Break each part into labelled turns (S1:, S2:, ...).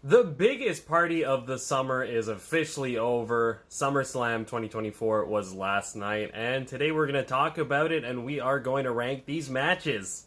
S1: The biggest party of the summer is officially over. SummerSlam 2024 was last night, and today we're going to talk about it and we are going to rank these matches.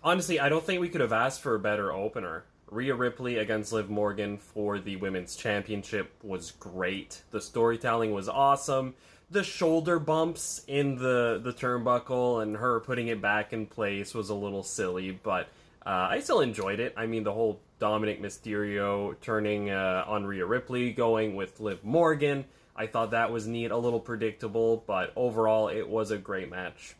S1: Honestly, I don't think we could have asked for a better opener. Rhea Ripley against Liv Morgan for the Women's Championship was great. The storytelling was awesome. The shoulder bumps in the turnbuckle and her putting it back in place was a little silly, but I still enjoyed it. I mean, the whole Dominic Mysterio turning on Rhea Ripley, going with Liv Morgan, I thought that was neat, a little predictable, but overall it was a great match.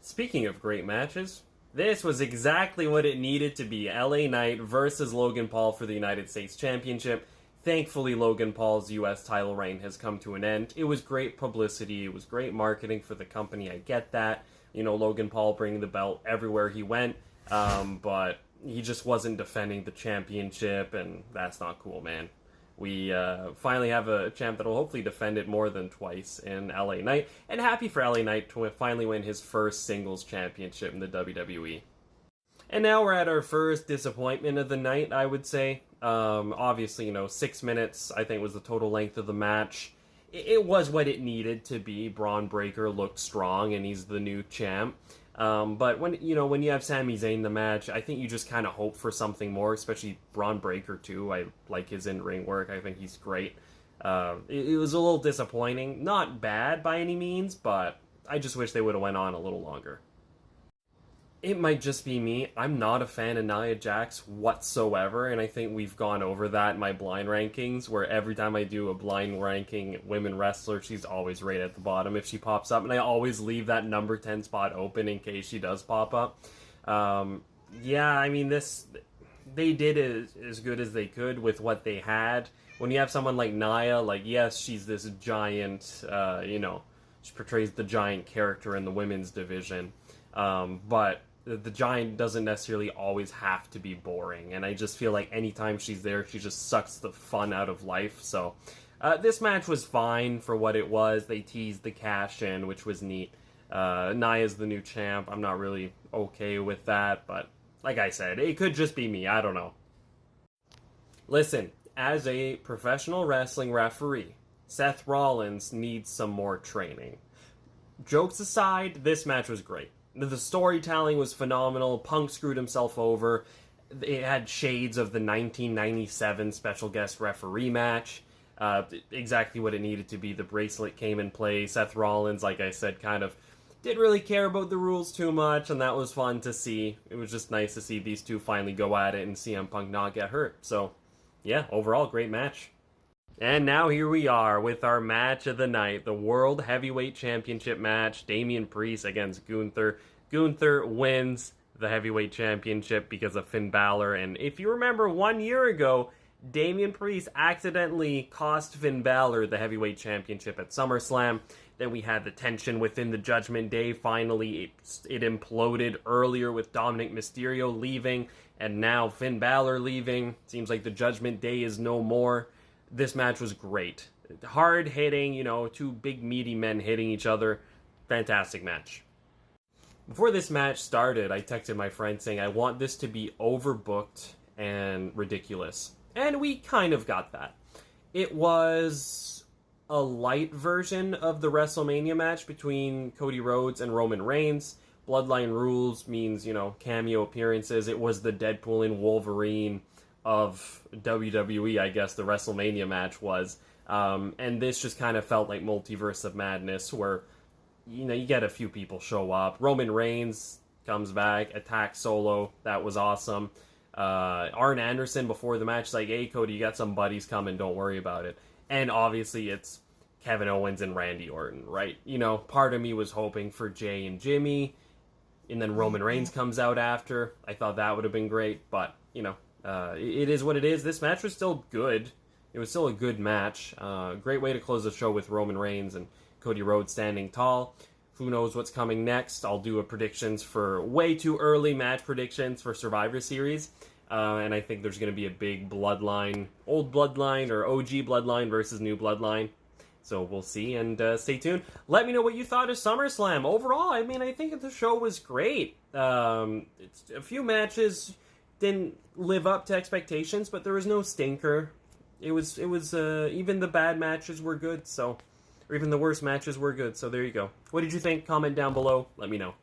S1: Speaking of great matches, this was exactly what it needed to be. LA Knight versus Logan Paul for the United States Championship. Thankfully, Logan Paul's US title reign has come to an end. It was great publicity. It was great marketing for the company. I get that. You know, Logan Paul bringing the belt everywhere he went. But he just wasn't defending the championship, and that's not cool, man. We finally have a champ that'll hopefully defend it more than twice in LA Knight. And happy for LA Knight to finally win his first singles championship in the WWE. And now we're at our first disappointment of the night, I would say. Obviously, 6 minutes, I think, was the total length of the match. It was what it needed to be. Braun Breaker looked strong, and he's the new champ. But when you have Sami Zayn in the match, I think you just kind of hope for something more, especially Braun Breaker, too. I like his in-ring work. I think he's great. It was a little disappointing. Not bad by any means, but I just wish they would have went on a little longer. It might just be me. I'm not a fan of Nia Jax whatsoever, and I think we've gone over that in my blind rankings, where every time I do a blind ranking women wrestler, she's always right at the bottom if she pops up, and I always leave that number 10 spot open in case she does pop up. I mean, they did as good as they could with what they had. When you have someone like Nia, yes, she's this giant, she portrays the giant character in the women's division, but the giant doesn't necessarily always have to be boring, and I just feel like anytime she's there, she just sucks the fun out of life. So this match was fine for what it was. They teased the cash-in, which was neat. Nia's the new champ. I'm not really okay with that, but like I said, it could just be me. I don't know. Listen, as a professional wrestling referee, Seth Rollins needs some more training. Jokes aside, this match was great. The storytelling was phenomenal. Punk screwed himself over. It had shades of the 1997 special guest referee match. Exactly what it needed to be. The bracelet came in play. Seth Rollins, like I said, kind of didn't really care about the rules too much, and that was fun to see. It was just nice to see these two finally go at it and CM Punk not get hurt. So, yeah, overall, great match. And now here we are with our match of the night, the World Heavyweight Championship match, Damian Priest against Gunther. Gunther wins the Heavyweight Championship because of Finn Balor, and if you remember 1 year ago, Damian Priest accidentally cost Finn Balor the Heavyweight Championship at SummerSlam. Then we had the tension within the Judgment Day. Finally, it imploded earlier with Dominic Mysterio leaving, and now Finn Balor leaving. Seems like the Judgment Day is no more. This match was great. Hard hitting, two big meaty men hitting each other. Fantastic match. Before this match started, I texted my friend saying I want this to be overbooked and ridiculous. And we kind of got that. It was a light version of the WrestleMania match between Cody Rhodes and Roman Reigns. Bloodline rules means, cameo appearances. It was the Deadpool and Wolverine of WWE, I guess the WrestleMania match was. And this just kind of felt like Multiverse of Madness, where, you get a few people show up. Roman Reigns comes back, attacks Solo. That was awesome. Arn Anderson before the match is like, hey, Cody, you got some buddies coming. Don't worry about it. And obviously it's Kevin Owens and Randy Orton, right? Part of me was hoping for Jay and Jimmy, and then Roman Reigns comes out after. I thought that would have been great, but, it is what it is. This match was still good. It was still a good match. Great way to close the show with Roman Reigns and Cody Rhodes standing tall. Who knows what's coming next? I'll do predictions for way too early match predictions for Survivor Series. And I think there's going to be a big bloodline, old bloodline or OG bloodline versus new bloodline. So we'll see, and stay tuned. Let me know what you thought of SummerSlam. Overall, I think the show was great. It's a few matches didn't live up to expectations, but there was no stinker. It was even the bad matches were good, so, or even the worst matches were good, so there you go. What did you think? Comment down below, let me know.